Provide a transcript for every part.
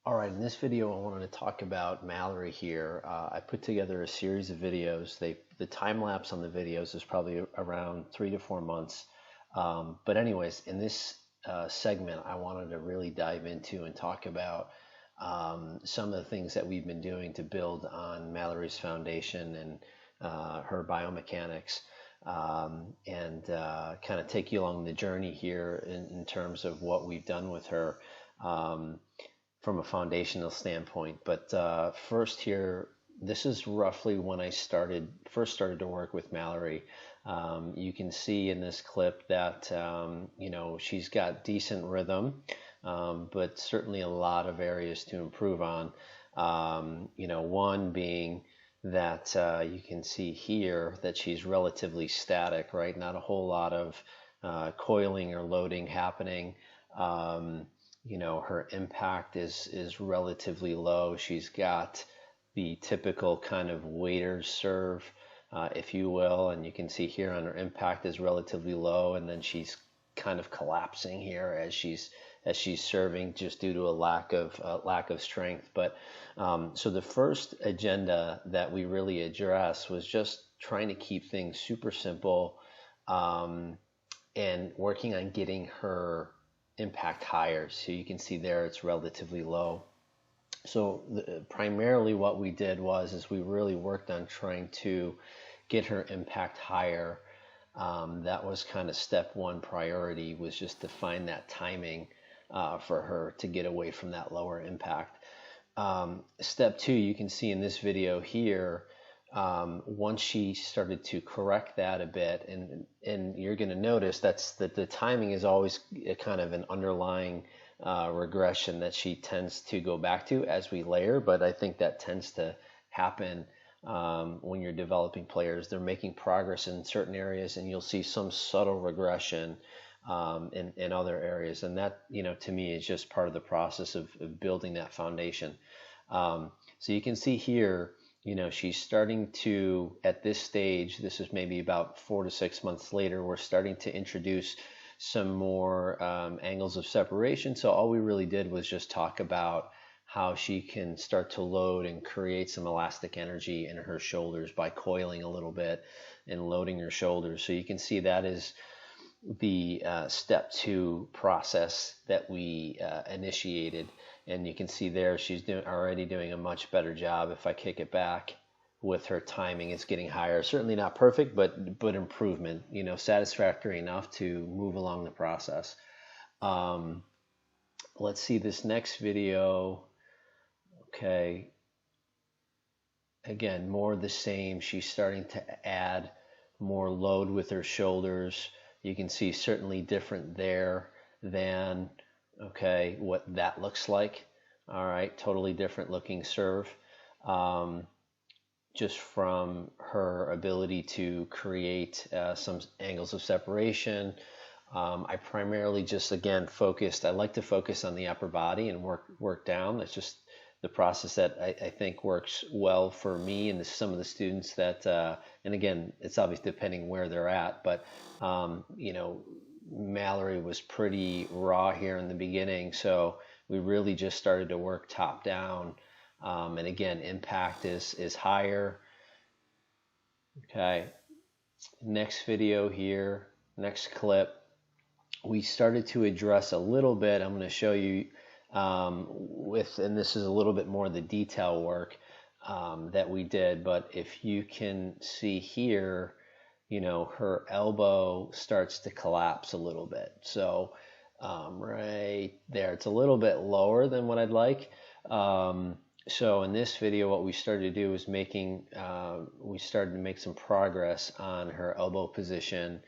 All right, in this video, I wanted to talk about Mallory here. I put together a series of videos. The time lapse on the videos is probably around 3 to 4 months. But anyways, in this segment, I wanted to really dive into and talk about some of the things that we've been doing to build on Mallory's foundation and her biomechanics, and kind of take you along the journey here in terms of what we've done with her. From a foundational standpoint. But first here, this is roughly when I first started to work with Mallory. You can see in this clip that she's got decent rhythm, but certainly a lot of areas to improve on. One being that you can see here that she's relatively static, right? Not a whole lot of coiling or loading happening. Her impact is relatively low. She's got the typical kind of waiter's serve, if you will, and you can see here on her impact is relatively low, and then she's kind of collapsing here as she's serving just due to a lack of strength. But so the first agenda that we really addressed was just trying to keep things super simple, and working on getting her impact higher. So you can see there it's relatively low. So primarily what we did is we really worked on trying to get her impact higher. That was kind of step one priority, was just to find that timing for her to get away from that lower impact. Step two, you can see in this video here, once she started to correct that a bit, and you're going to notice that the timing is always a kind of an underlying regression that she tends to go back to as we layer. But I think that tends to happen when you're developing players. They're making progress in certain areas, and you'll see some subtle regression in other areas, and that, to me, is just part of the process of building that foundation. So you can see here, she's starting to, at this stage, this is maybe about 4 to 6 months later, we're starting to introduce some more angles of separation. So all we really did was just talk about how she can start to load and create some elastic energy in her shoulders by coiling a little bit and loading her shoulders. So you can see that is the step two process that we initiated. And you can see there she's already doing a much better job. If I kick it back with her timing, it's getting higher. Certainly not perfect, but improvement, satisfactory enough to move along the process. Let's see this next video. Okay. Again, more of the same. She's starting to add more load with her shoulders. You can see certainly different there than what that looks like. All right, totally different looking serve, just from her ability to create some angles of separation. I primarily just, again, I like to focus on the upper body and work down. That's just the process that I think works well for me and some of the students that, and again, it's obvious depending where they're at, but Mallory was pretty raw here in the beginning, so we really just started to work top down, and again, impact is higher. Okay, next video here, next clip, we started to address a little bit. I'm going to show you and this is a little bit more of the detail work that we did, but if you can see here, her elbow starts to collapse a little bit. So right there, it's a little bit lower than what I'd like. So in this video, what we started to do is we started to make some progress on her elbow position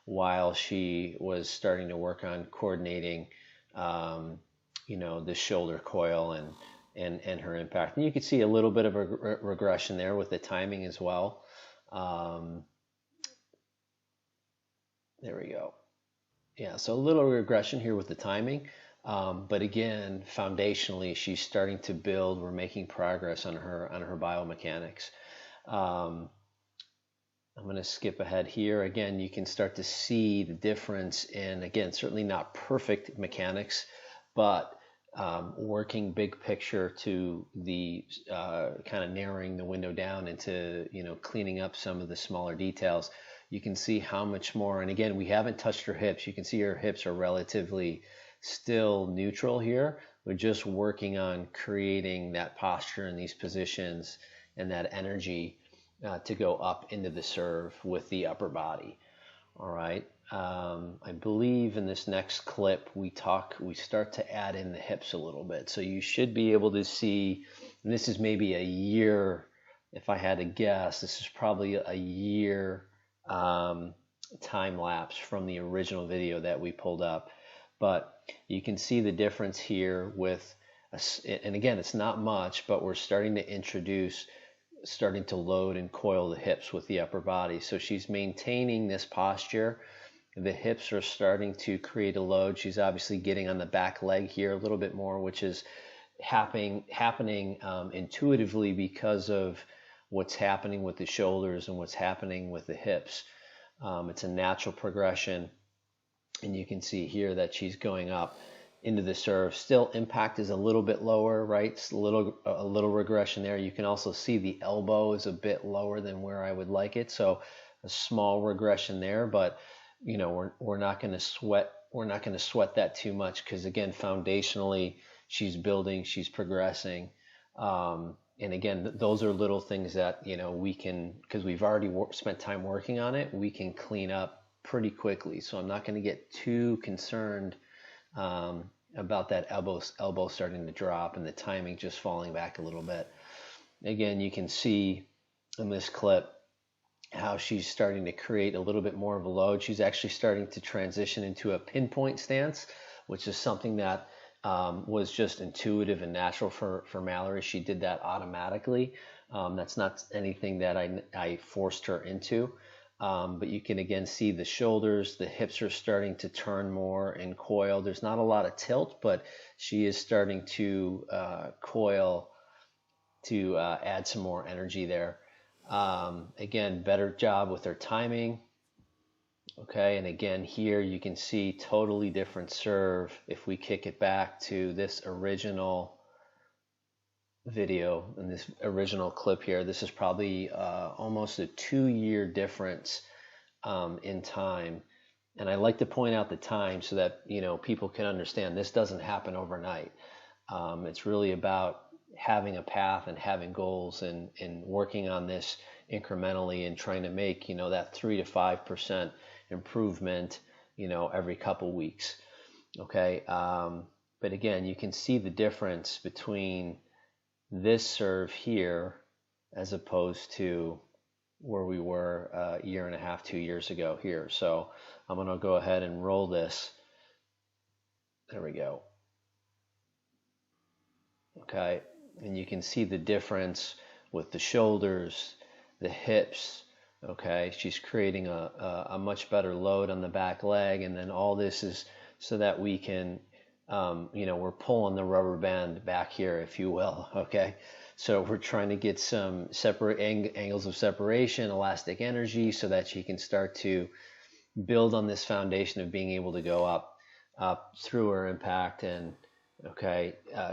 while she was starting to work on coordinating, the shoulder coil and her impact. And you can see a little bit of a regression there with the timing as well. There we go. Yeah, so a little regression here with the timing. But again, foundationally, she's starting to build. We're making progress on her biomechanics. I'm going to skip ahead here. Again, you can start to see the difference in, again, certainly not perfect mechanics, but working big picture to the kind of narrowing the window down into, cleaning up some of the smaller details, you can see how much more. And again, we haven't touched her hips. You can see her hips are relatively still neutral here. We're just working on creating that posture in these positions and that energy to go up into the serve with the upper body. All right. I believe in this next clip we start to add in the hips a little bit. So you should be able to see, and this is maybe a year, if I had to guess, this is probably a year time lapse from the original video that we pulled up. But you can see the difference here with, and again, it's not much, but we're starting to load and coil the hips with the upper body. So she's maintaining this posture. The hips are starting to create a load. She's obviously getting on the back leg here a little bit more, which is happening intuitively because of what's happening with the shoulders and what's happening with the hips. It's a natural progression. And you can see here that she's going up into the serve. Still, impact is a little bit lower, right? It's a little regression there. You can also see the elbow is a bit lower than where I would like it. So a small regression there, but we're not going to sweat. We're not going to sweat that too much because, again, foundationally, she's building, she's progressing. And again, those are little things that, we can, because we've already spent time working on it, we can clean up pretty quickly. So I'm not going to get too concerned about that elbow starting to drop and the timing just falling back a little bit. Again, you can see in this clip how she's starting to create a little bit more of a load. She's actually starting to transition into a pinpoint stance, which is something that was just intuitive and natural for Mallory. She did that automatically. That's not anything that I forced her into. But you can again see the shoulders, the hips are starting to turn more and coil. There's not a lot of tilt, but she is starting to coil to add some more energy there. Again, better job with her timing. Okay, and again here you can see totally different serve. If we kick it back to this original video and this original clip here, this is probably almost a 2-year difference in time. And I like to point out the time so that people can understand this doesn't happen overnight. It's really about having a path and having goals and working on this incrementally and trying to make that 3 to 5% improvement every couple weeks. Okay, but again, you can see the difference between this serve here as opposed to where we were a year and a half, 2 years ago here. So I'm going to go ahead and roll this. There we go. Okay, and you can see the difference with the shoulders, the hips. Okay, she's creating a much better load on the back leg, and then all this is so that we can we're pulling the rubber band back here, if you will. Okay, so we're trying to get some separate angles of separation, elastic energy, so that she can start to build on this foundation of being able to go up through her impact and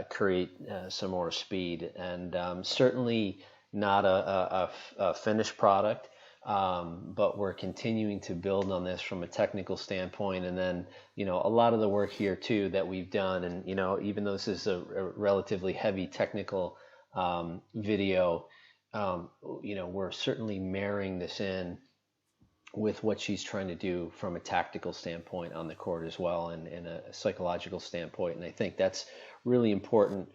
create some more speed. And certainly not a finished product. But we're continuing to build on this from a technical standpoint, and then a lot of the work here too that we've done, and even though this is a relatively heavy technical video, we're certainly marrying this in with what she's trying to do from a tactical standpoint on the court as well, and a psychological standpoint. And I think that's really important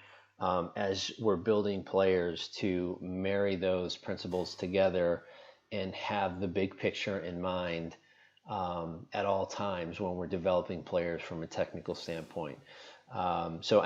as we're building players to marry those principles together and have the big picture in mind at all times when we're developing players from a technical standpoint. So